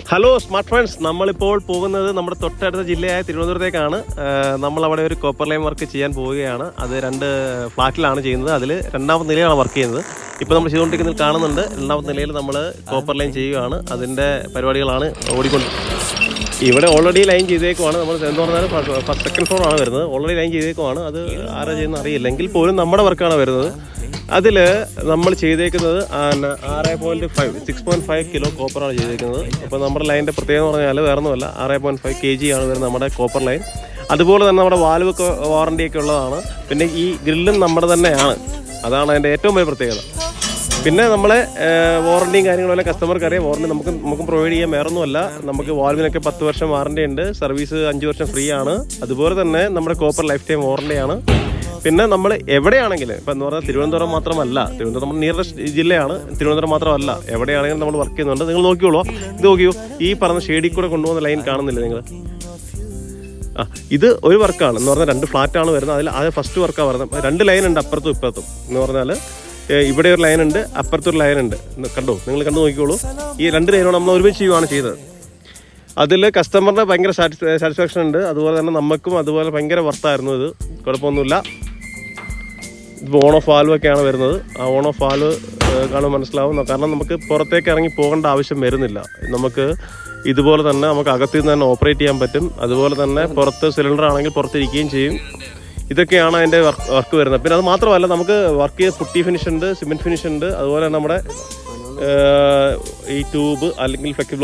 Hello smart friends, നമ്മളിപ്പോൾ പോകുന്നത് നമ്മുടെ തൊട്ടടുത്ത ജില്ലയായ തിരുവനന്തപുരത്തേക്കാണ്. നമ്മളവിടെ ഒരു കോപ്പർ ലൈൻ വർക്ക് ചെയ്യാൻ പോവുകയാണ്. അത് 2 ഫ്ലാറ്റിലാണ് ചെയ്യുന്നത്. അതിൽ 2ാമത്തെ നിലയാണ് വർക്ക് ചെയ്യുന്നത്. ഇപ്പോൾ നമ്മൾ ചെയ്തുകൊണ്ടിരിക്കുന്നതിൽ കാണുന്നുണ്ട്. 2ാമത്തെ നിലയിൽ നമ്മൾ കോപ്പർ ലൈൻ ചെയ്യുകയാണ്. അതിൻ്റെ പരിപാടികളാണ് ഓടിക്കൊണ്ട്. ഇവിടെ ഓൾറെഡി ലൈൻ ചെയ്തേക്കുവാണ്. നമ്മൾ എന്ന് പറഞ്ഞാൽ സെക്കൻഡ് ഫ്ലോർ ആണ് വരുന്നത്. ഓൾറെഡി ലൈൻ ചെയ്തേക്കുവാണ്. അത് ആരാ ചെയ്യുന്ന അറിയില്ല, എങ്കിൽ പോലും നമ്മുടെ വർക്കാണ് വരുന്നത്. അതിൽ നമ്മൾ ചെയ്തേക്കുന്നത് 6.5 കിലോ കോപ്പറാണ് ചെയ്തേക്കുന്നത്. അപ്പോൾ നമ്മുടെ ലൈനിൻ്റെ പ്രത്യേകത എന്ന് പറഞ്ഞാൽ വേറെ ഒന്നുമല്ല, 6.5 kg ആണ് വരുന്നത് നമ്മുടെ കോപ്പർ ലൈൻ. അതുപോലെ തന്നെ നമ്മുടെ വാൽവ് വാറണ്ടിയൊക്കെ ഉള്ളതാണ്. പിന്നെ ഈ ഗ്രില്ലും നമ്മുടെ തന്നെയാണ്. അതാണ് അതിൻ്റെ ഏറ്റവും വലിയ പ്രത്യേകത. പിന്നെ നമ്മളെ വാറണ്ടിയും കാര്യങ്ങളെല്ലാം കസ്റ്റമർക്ക് അറിയാം. വാറണ്ടി നമുക്ക് പ്രൊവൈഡ് ചെയ്യാൻ വേറെ ഒന്നുമല്ല. നമുക്ക് വാൽവിനൊക്കെ 10 വർഷം വാറണ്ടി ഉണ്ട്. സർവീസ് 5 വർഷം ഫ്രീ ആണ്. അതുപോലെ തന്നെ നമ്മുടെ കോപ്പർ ലൈഫ് ടൈം വാറണ്ടിയാണ്. പിന്നെ നമ്മൾ എവിടെയാണെങ്കിലും, ഇപ്പം എന്ന് പറഞ്ഞാൽ തിരുവനന്തപുരം മാത്രമല്ല, തിരുവനന്തപുരം നമ്മുടെ നിയറസ്റ്റ് ജില്ലയാണ്. തിരുവനന്തപുരം മാത്രമല്ല, എവിടെയാണെങ്കിലും നമ്മൾ വർക്ക് ചെയ്യുന്നുണ്ട്. നിങ്ങൾ നോക്കിയോളൂ, ഇത് നോക്കിയോ, ഈ പറഞ്ഞ ഷെയ്ഡിൽ കൂടെ കൊണ്ടുപോകുന്ന ലൈൻ കാണുന്നില്ല നിങ്ങൾ? ഇത് ഒരു വർക്കാണ് എന്ന് പറഞ്ഞാൽ 2 ഫ്ലാറ്റാണ് വരുന്നത്. അത് ഫസ്റ്റ് വർക്കാണ് വരുന്നത്. 2 ലൈൻ ഉണ്ട്, അപ്പുറത്തും ഇപ്പുറത്തും. എന്ന് പറഞ്ഞാൽ ഇവിടെ ഒരു ലൈൻ ഉണ്ട്, അപ്പുറത്തൊരു ലൈൻ ഉണ്ട്. കണ്ടോ, നിങ്ങൾ കണ്ടു നോക്കിക്കോളൂ. ഈ 2 ലൈനോട് നമ്മൾ ഒരുമിച്ച് ചെയ്യുകയാണ് ചെയ്തത്. അതിൽ കസ്റ്റമറിന് ഭയങ്കര സാറ്റിസ്ഫാക്ഷൻ ഉണ്ട്. അതുപോലെ തന്നെ നമുക്കും അതുപോലെ ഭയങ്കര വർത്തായിരുന്നു. ഇത് കുഴപ്പമൊന്നുമില്ല. ഇപ്പോൾ ഓൺ ഓഫ് വാൽവൊക്കെയാണ് വരുന്നത്. ആ ഓൺ ഓഫ് വാൽവ് കാണുമ്പോൾ മനസ്സിലാവും. കാരണം നമുക്ക് പുറത്തേക്ക് ഇറങ്ങി പോകേണ്ട ആവശ്യം വരുന്നില്ല. നമുക്ക് ഇതുപോലെ തന്നെ നമുക്ക് അകത്തു നിന്ന് തന്നെ ഓപ്പറേറ്റ് ചെയ്യാൻ പറ്റും. അതുപോലെ തന്നെ പുറത്ത് സിലിണ്ടർ ആണെങ്കിൽ പുറത്തിരിക്കുകയും ചെയ്യും. ഇതൊക്കെയാണ് അതിൻ്റെ വർക്ക് വരുന്നത്. പിന്നെ അത് മാത്രമല്ല, നമുക്ക് വർക്ക് ചെയ്ത് പുട്ടി ഫിനിഷ് ഉണ്ട്, സിമെൻറ്റ് ഫിനിഷ് ഉണ്ട്. അതുപോലെ തന്നെ നമ്മുടെ ഈ ട്യൂബ് അല്ലെങ്കിൽ ഫ്ലെക്സിബിൾ